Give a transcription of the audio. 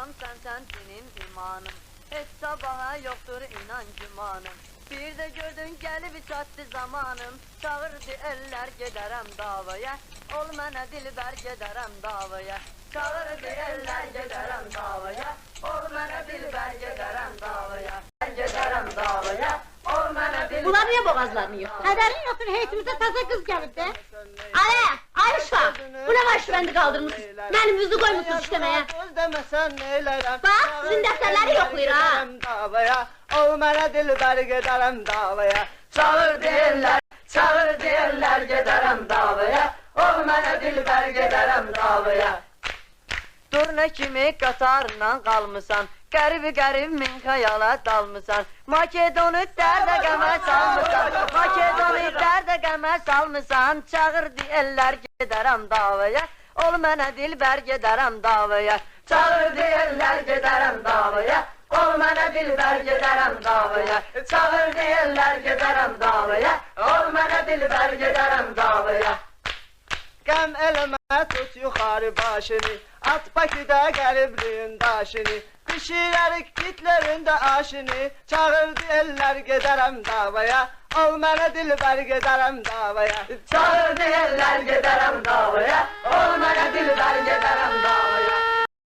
Canım sen benim imanım. Hiç sabaha yoktur inan gümanım. Bir de gördün gelip çattı zamanım. Çağırdı eller giderem davaya. Ol mənə dilber giderem davaya. Çağırdı eller giderem davaya. Ol mənə dilber giderem davaya. Giderem davaya. Ol mənə dilber. Bunlar niye boğazlarını yırtır? Haberin yoktur, heyetimize taze kız gelip de. Ayşe, bu ne var şu bendi kaldırmışsınız? Benim yüzü koymuşsunuz işlemeye. Demesen neylerem. Bak, sizin defterleri yoklayır ha. Davaya, ol mənə dilber giderem davaya. Çağır deyirlər gedərəm davaya. Ol mənə dilbər gedərəm davaya. Durna kimi qatarla qalmısan, qərib min xəyala dalmısan. Makedonu dərdə qəmə salmısan, Makedonu dərdə qəmə salmısan. Çağır deyirlər gedərəm davaya. Ol mənə dilbər gedərəm davaya. Çağır deyirlər gedərəm davaya. Ol mənə dilbər gedərəm davaya. Çağır deyirlər gedərəm davaya. Ol mənə dilbər gedərəm davaya. Qəm eləmə tut yuxarı başını, at Bakıda qəribliyin daşını. Pişirərik Hitlerin də aşını, çağırdı eller gedərəm davaya. Ol mənə dilbər gedərəm davaya. Çağır deyirlər gedərəm davaya. Ol mənə dilbər gedərəm davaya.